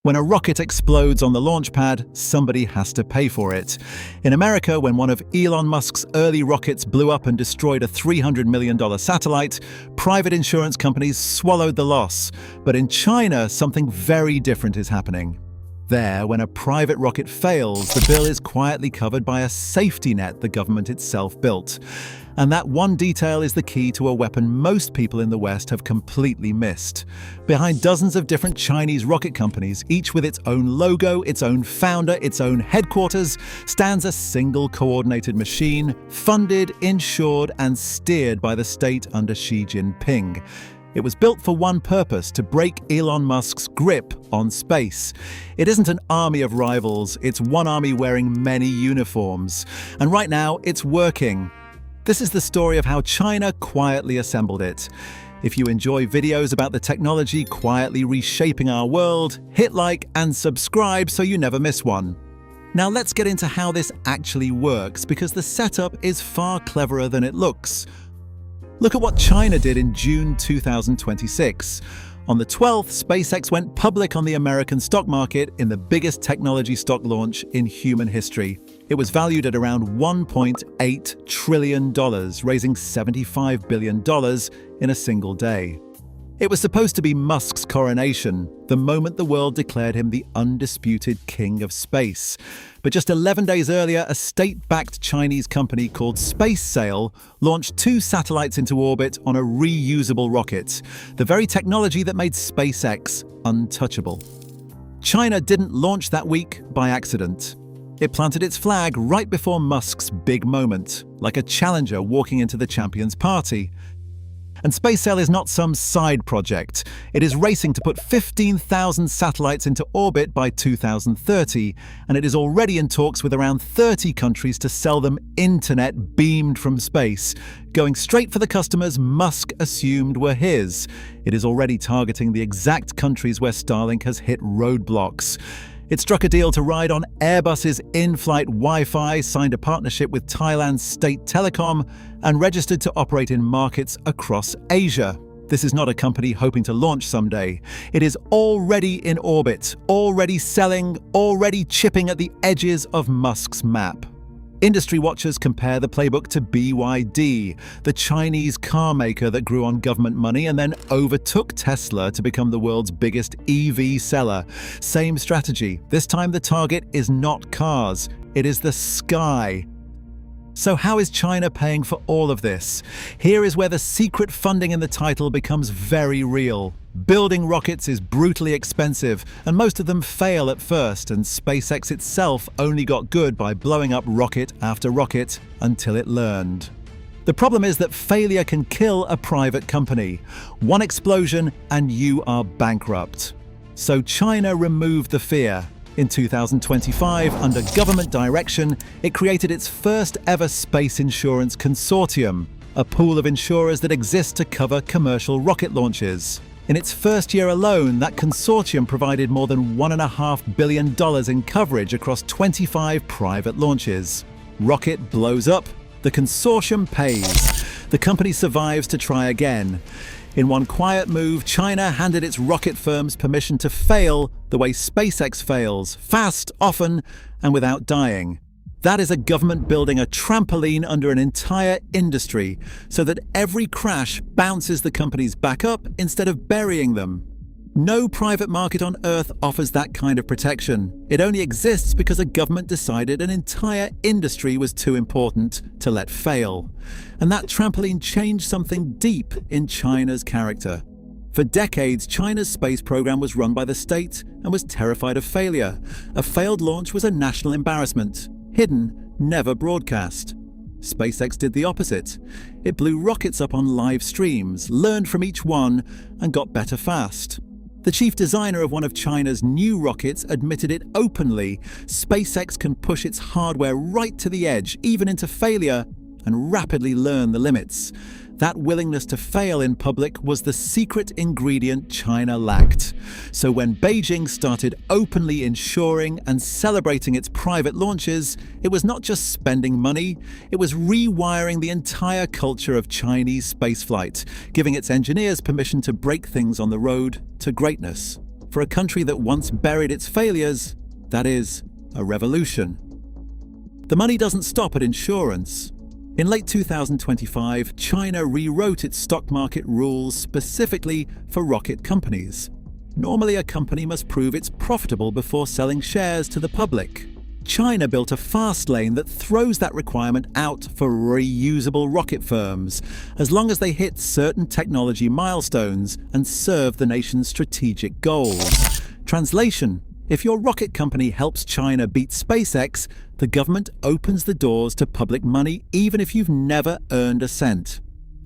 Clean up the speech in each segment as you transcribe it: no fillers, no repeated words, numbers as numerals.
When a rocket explodes on the launch pad, somebody has to pay for it. In America, when one of Elon Musk's early rockets blew up and destroyed a $300 million satellite, private insurance companies swallowed the loss. But in China, something very different is happening. There, when a private rocket fails, the bill is quietly covered by a safety net the government itself built. And that one detail is the key to a weapon most people in the West have completely missed. Behind dozens of different Chinese rocket companies, each with its own logo, its own founder, its own headquarters, stands a single coordinated machine, funded, insured, and steered by the state under Xi Jinping. It was built for one purpose: to break Elon Musk's grip on space. It isn't an army of rivals, it's one army wearing many uniforms. And right now, it's working. This is the story of how China quietly assembled it. If you enjoy videos about the technology quietly reshaping our world, hit like and subscribe so you never miss one. Now let's get into how this actually works, because the setup is far cleverer than it looks. Look at what China did in June 2026. On the 12th, SpaceX went public on the American stock market in the biggest technology stock launch in human history. It was valued at around $1.8 trillion, raising $75 billion in a single day. It was supposed to be Musk's coronation, the moment the world declared him the undisputed king of space. But just 11 days earlier, a state-backed Chinese company called Spacesail launched 2 satellites into orbit on a reusable rocket, the very technology that made SpaceX untouchable. China didn't launch that week by accident. It planted its flag right before Musk's big moment, like a challenger walking into the champion's party. And Spacesail is not some side project. It is racing to put 15,000 satellites into orbit by 2030, and it is already in talks with around 30 countries to sell them internet beamed from space, going straight for the customers Musk assumed were his. It is already targeting the exact countries where Starlink has hit roadblocks. It struck a deal to ride on Airbus's in-flight Wi-Fi, signed a partnership with Thailand's State Telecom, and registered to operate in markets across Asia. This is not a company hoping to launch someday. It is already in orbit, already selling, already chipping at the edges of Musk's map. Industry watchers compare the playbook to BYD, the Chinese car maker that grew on government money and then overtook Tesla to become the world's biggest EV seller. Same strategy. This time the target is not cars, it is the sky. So how is China paying for all of this? Here is where the secret funding in the title becomes very real. Building rockets is brutally expensive, and most of them fail at first, and SpaceX itself only got good by blowing up rocket after rocket until it learned. The problem is that failure can kill a private company. One explosion and you are bankrupt. So China removed the fear. In 2025, under government direction, it created its first ever space insurance consortium, a pool of insurers that exists to cover commercial rocket launches. In its first year alone, that consortium provided more than $1.5 billion in coverage across 25 private launches. Rocket blows up, the consortium pays. The company survives to try again. In one quiet move, China handed its rocket firms permission to fail the way SpaceX fails, fast, often, and without dying. That is a government building a trampoline under an entire industry so that every crash bounces the companies back up instead of burying them. No private market on Earth offers that kind of protection. It only exists because a government decided an entire industry was too important to let fail. And that trampoline changed something deep in China's character. For decades, China's space program was run by the state and was terrified of failure. A failed launch was a national embarrassment. Hidden, never broadcast. SpaceX did the opposite. It blew rockets up on live streams, learned from each one, and got better fast. The chief designer of one of China's new rockets admitted it openly. SpaceX can push its hardware right to the edge, even into failure, and rapidly learn the limits. That willingness to fail in public was the secret ingredient China lacked. So when Beijing started openly insuring and celebrating its private launches, it was not just spending money, it was rewiring the entire culture of Chinese spaceflight, giving its engineers permission to break things on the road to greatness. For a country that once buried its failures, that is, a revolution. The money doesn't stop at insurance. In late 2025, China rewrote its stock market rules specifically for rocket companies. Normally, a company must prove it's profitable before selling shares to the public. China built a fast lane that throws that requirement out for reusable rocket firms, as long as they hit certain technology milestones and serve the nation's strategic goals. Translation: if your rocket company helps China beat SpaceX, the government opens the doors to public money even if you've never earned a cent.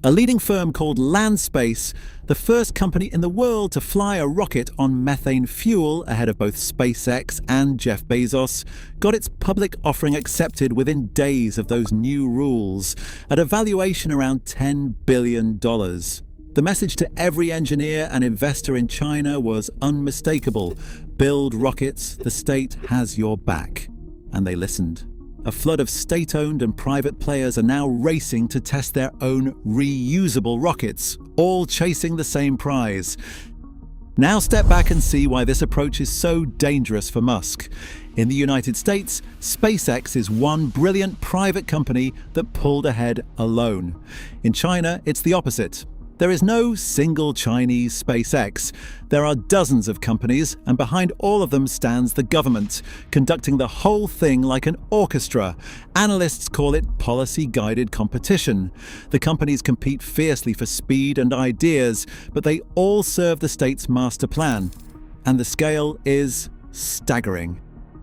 A leading firm called Landspace, the first company in the world to fly a rocket on methane fuel ahead of both SpaceX and Jeff Bezos, got its public offering accepted within days of those new rules, at a valuation around $10 billion. The message to every engineer and investor in China was unmistakable: build rockets, the state has your back. And they listened. A flood of state-owned and private players are now racing to test their own reusable rockets, all chasing the same prize. Now step back and see why this approach is so dangerous for Musk. In the United States, SpaceX is one brilliant private company that pulled ahead alone. In China, it's the opposite. There is no single Chinese SpaceX. There are dozens of companies, and behind all of them stands the government, conducting the whole thing like an orchestra. Analysts call it policy-guided competition. The companies compete fiercely for speed and ideas, but they all serve the state's master plan. And the scale is staggering.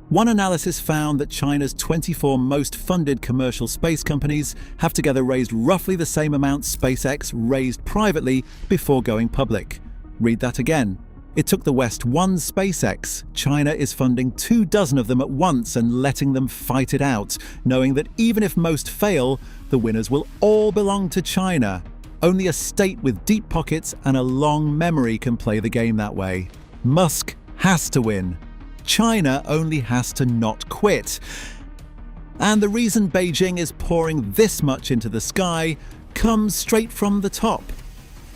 One analysis found that China's 24 most funded commercial space companies have together raised roughly the same amount SpaceX raised privately before going public. Read that again. It took the West one SpaceX. China is funding 24 of them at once and letting them fight it out, knowing that even if most fail, the winners will all belong to China. Only a state with deep pockets and a long memory can play the game that way. Musk has to win. China only has to not quit. And the reason Beijing is pouring this much into the sky comes straight from the top.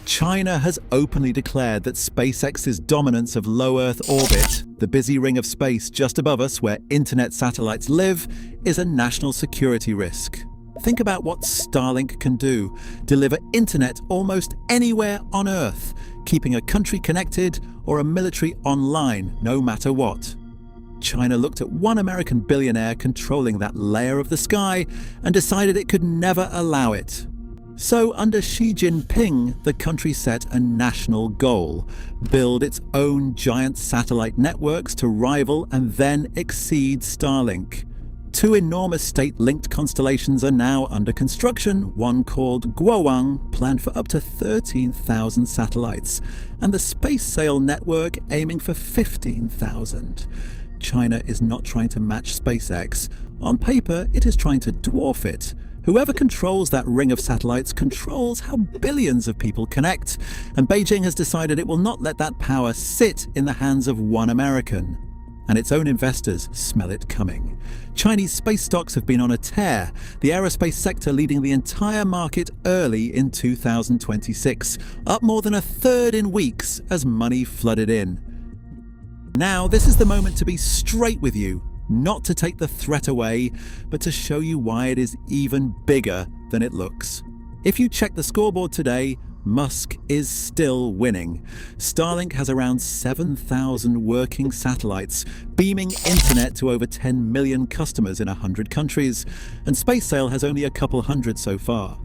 China has openly declared that SpaceX's dominance of low Earth orbit, the busy ring of space just above us where internet satellites live, is a national security risk. Think about what Starlink can do: deliver internet almost anywhere on Earth, keeping a country connected or a military online, no matter what. China looked at one American billionaire controlling that layer of the sky and decided it could never allow it. So under Xi Jinping, the country set a national goal: build its own giant satellite networks to rival and then exceed Starlink. Two enormous state-linked constellations are now under construction, one called Guowang, planned for up to 13,000 satellites, and the Spacesail network aiming for 15,000. China is not trying to match SpaceX. On paper, it is trying to dwarf it. Whoever controls that ring of satellites controls how billions of people connect, and Beijing has decided it will not let that power sit in the hands of one American. And its own investors smell it coming. Chinese space stocks have been on a tear, the aerospace sector leading the entire market early in 2026, up more than a third in weeks as money flooded in. Now, this is the moment to be straight with you, not to take the threat away, but to show you why it is even bigger than it looks. If you check the scoreboard today, Musk is still winning. Starlink has around 7,000 working satellites, beaming internet to over 10 million customers in 100 countries, and Spacesail has only a couple hundred so far.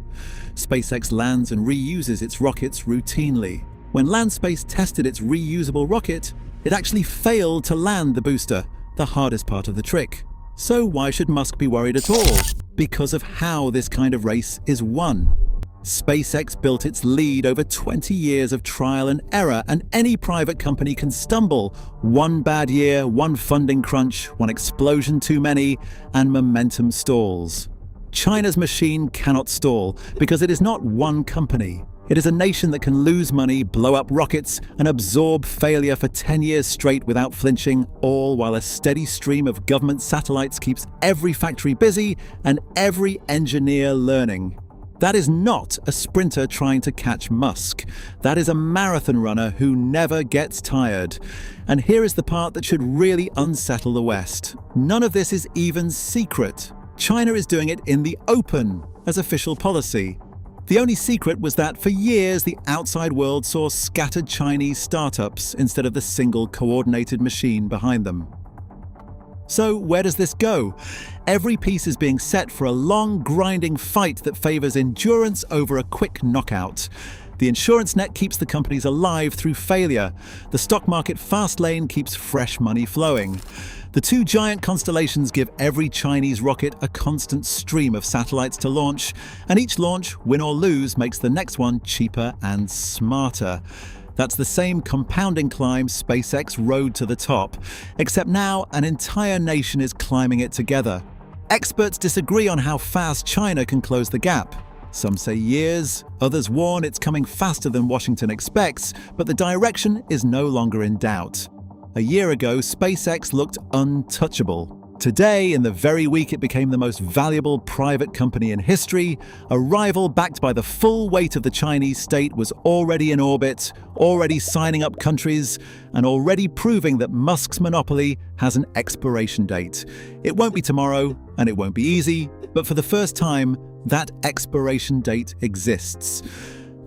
SpaceX lands and reuses its rockets routinely. When Landspace tested its reusable rocket, it actually failed to land the booster, the hardest part of the trick. So why should Musk be worried at all? Because of how this kind of race is won. SpaceX built its lead over 20 years of trial and error, and any private company can stumble. One bad year, one funding crunch, one explosion too many, and momentum stalls. China's machine cannot stall because it is not one company. It is a nation that can lose money, blow up rockets, and absorb failure for 10 years straight without flinching, all while a steady stream of government satellites keeps every factory busy and every engineer learning. That is not a sprinter trying to catch Musk. That is a marathon runner who never gets tired. And here is the part that should really unsettle the West. None of this is even secret. China is doing it in the open, as official policy. The only secret was that for years the outside world saw scattered Chinese startups instead of the single coordinated machine behind them. So where does this go? Every piece is being set for a long, grinding fight that favors endurance over a quick knockout. The insurance net keeps the companies alive through failure. The stock market fast lane keeps fresh money flowing. The two giant constellations give every Chinese rocket a constant stream of satellites to launch, and each launch, win or lose, makes the next one cheaper and smarter. That's the same compounding climb SpaceX rode to the top, except now an entire nation is climbing it together. Experts disagree on how fast China can close the gap. Some say years, others warn it's coming faster than Washington expects, but the direction is no longer in doubt. A year ago, SpaceX looked untouchable. Today, in the very week it became the most valuable private company in history, a rival backed by the full weight of the Chinese state was already in orbit, already signing up countries, and already proving that Musk's monopoly has an expiration date. It won't be tomorrow, and it won't be easy, but for the first time, that expiration date exists.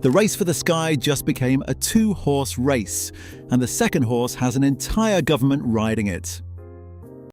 The race for the sky just became a two-horse race, and the second horse has an entire government riding it.